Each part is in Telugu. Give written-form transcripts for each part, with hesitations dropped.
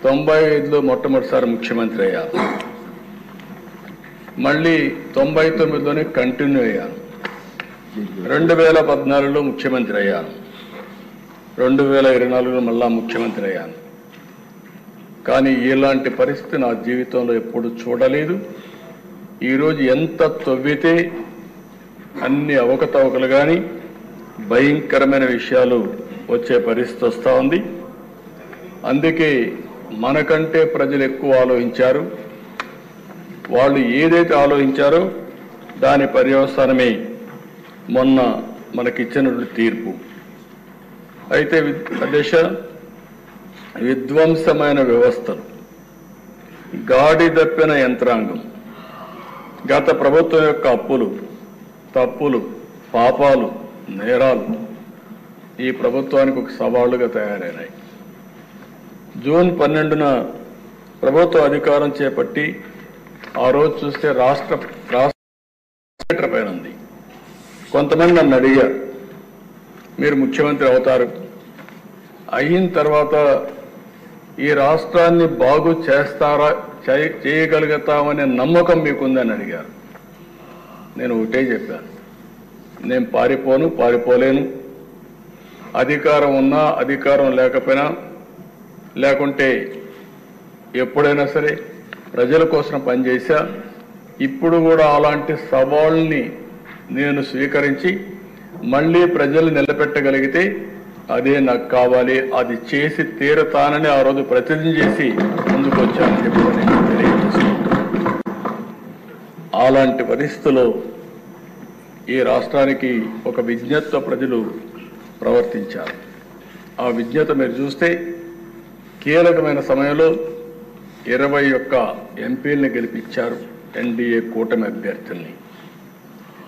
95లో మొట్టమొదటిసారి ముఖ్యమంత్రి అయ్యాను. మళ్ళీ 99లోనే కంటిన్యూ అయ్యాను. 2014లో ముఖ్యమంత్రి అయ్యాను. 2024లో మళ్ళా ముఖ్యమంత్రి అయ్యాను. కానీ ఇలాంటి పరిస్థితి నా జీవితంలో ఎప్పుడు చూడలేదు. ఈరోజు ఎంత తవ్వితే అన్ని అవకతవకలు కానీ భయంకరమైన విషయాలు వచ్చే పరిస్థితి వస్తూ ఉంది. అందుకే మనకంటే ప్రజలు ఎక్కువ ఆలోచించారు. వాళ్ళు ఏదైతే ఆలోచించారో దాని పర్యవసానమే మొన్న మనకిచ్చినటువంటి తీర్పు. అయితే దశ విధ్వంసమైన వ్యవస్థలు, గాడి తప్పిన యంత్రాంగం, గత ప్రభుత్వం యొక్క అప్పులు, తప్పులు, పాపాలు, నేరాలు ఈ ప్రభుత్వానికి ఒక సవాళ్లుగా తయారైనాయి. జూన్ 12న ప్రభుత్వ అధికారం చేపట్టి ఆ రోజు చూస్తే రాష్ట్ర పైన ఉంది. కొంతమంది నన్ను అడిగారు, మీరు ముఖ్యమంత్రి అవుతారు, అయిన తర్వాత ఈ రాష్ట్రాన్ని బాగు చేస్తారా, చేయగలుగుతామనే నమ్మకం మీకుందని అడిగారు. నేను ఒకటే చెప్పాను, నేను పారిపోలేను. అధికారం ఉన్నా అధికారం లేకపోయినా, లేకుంటే ఎప్పుడైనా సరే ప్రజల కోసం పనిచేశా. ఇప్పుడు కూడా అలాంటి సవాళ్ళని నేను స్వీకరించి మళ్ళీ ప్రజలు నిలబెట్టగలిగితే అదే నాకు కావాలి, అది చేసి తీరతానని ఆ రోజు ప్రతిజ్ఞ చేసి ముందుకు వచ్చానని చెప్పి నేను తెలియజేస్తున్నాను. అలాంటి పరిస్థితుల్లో ఈ రాష్ట్రానికి ఒక విజ్ఞతతో ప్రజలు ప్రవర్తించారు. ఆ విజ్ఞత మీరు చూస్తే కీలకమైన సమయంలో 21 ఎంపీల్ని గెలిపించారు, ఎన్డీఏ కూటమి అభ్యర్థుల్ని.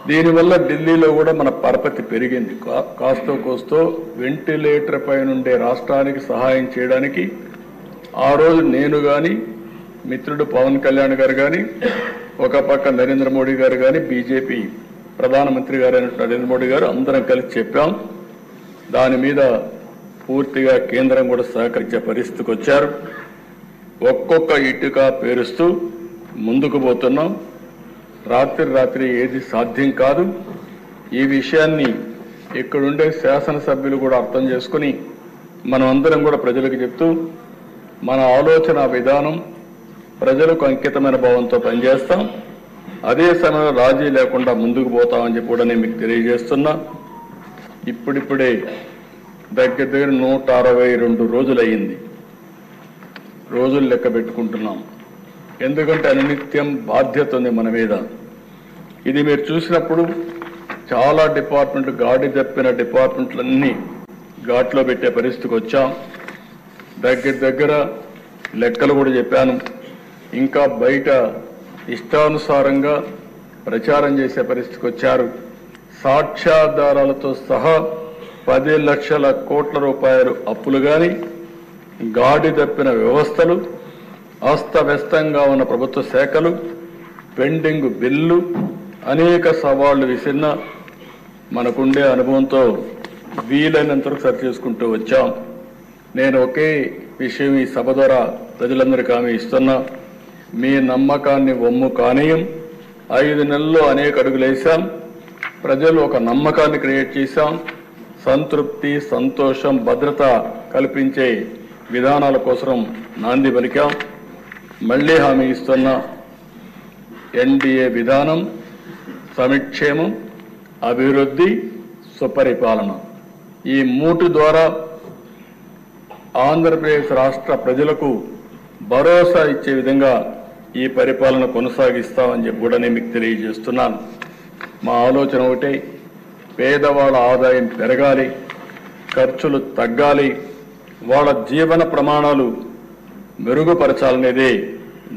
దీనివల్ల ఢిల్లీలో కూడా మన పరపతి పెరిగింది. కాస్తో కోస్తో వెంటిలేటర్ పైనుండే రాష్ట్రానికి సహాయం చేయడానికి ఆ రోజు నేను కానీ, మిత్రుడు పవన్ కళ్యాణ్ గారు కానీ, ఒక పక్క నరేంద్ర మోడీ గారు కానీ, బీజేపీ ప్రధానమంత్రి గారు అయినటువంటి నరేంద్ర మోడీ గారు అందరం కలిసి చెప్పాం. దాని మీద పూర్తిగా కేంద్రం కూడా సహకరించే పరిస్థితికి వచ్చారు. ఒక్కొక్క ఇటుక పేరుస్తూ ముందుకు పోతున్నాం. రాత్రి ఏది సాధ్యం కాదు. ఈ విషయాన్ని ఇక్కడుండే శాసనసభ్యులు కూడా అర్థం చేసుకుని మనం అందరం కూడా ప్రజలకు చెప్తూ మన ఆలోచన విధానం ప్రజలకు అంకితమైన భావంతో పనిచేస్తాం. అదే సమయంలో రాజీ లేకుండా ముందుకు పోతామని చెప్పి కూడా నేను మీకు తెలియజేస్తున్నా. ఇప్పుడిప్పుడే దగ్గర 162 రోజులు అయ్యింది. రోజులు లెక్క పెట్టుకుంటున్నాం. ఎందుకంటే అనునిత్యం బాధ్యత ఉంది మన మీద. ఇది మీరు చూసినప్పుడు చాలా డిపార్ట్మెంట్లు, గాడి తప్పిన డిపార్ట్మెంట్లన్నీ ఘాట్లో పెట్టే పరిస్థితికి వచ్చాం. దగ్గర లెక్కలు కూడా చెప్పాను. ఇంకా బయట ఇష్టానుసారంగా ప్రచారం చేసే పరిస్థితికి వచ్చారు. సాక్ష్యాధారాలతో సహా 10 లక్షల కోట్ల రూపాయలు అప్పులు కానీ, గాడి తప్పిన వ్యవస్థలు, అస్తవ్యస్తంగా ఉన్న ప్రభుత్వ శాఖలు, పెండింగ్ బిల్లు, అనేక సవాళ్లు విసిరిన మనకుండే అనుభవంతో వీలైనంతవరకు సరి చేసుకుంటూ వచ్చాం. నేను ఒకే విషయం ఈ సభ ద్వారా ప్రజలందరికీ హామీ ఇస్తున్నా, మీ నమ్మకాన్ని వమ్ము కానీయం. 5 నెలల్లో అనేక అడుగులు వేశాం. ప్రజలు ఒక నమ్మకాన్ని క్రియేట్ చేశాం. సంతృప్తి, సంతోషం, భద్రత కల్పించే విధానాల కోసం నాంది పలికాం. మళ్ళీ హామీ ఇస్తున్నా, ఎన్డీఏ విధానం సంక్షేమం, అభివృద్ధి, సుపరిపాలన ఈ 3 ద్వారా ఆంధ్రప్రదేశ్ రాష్ట్ర ప్రజలకు భరోసా ఇచ్చే విధంగా ఈ పరిపాలన కొనసాగిస్తామని చెప్పి కూడా నేను మీకు తెలియజేస్తున్నాను. మా ఆలోచన ఒకటే, పేదవాళ్ళ ఆదాయం పెరగాలి, ఖర్చులు తగ్గాలి, వాళ్ళ జీవన ప్రమాణాలు మెరుగుపరచాలనేదే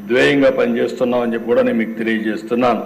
ధ్యేయంగా పనిచేస్తున్నామని చెప్పి కూడా నేను మీకు తెలియజేస్తున్నాను.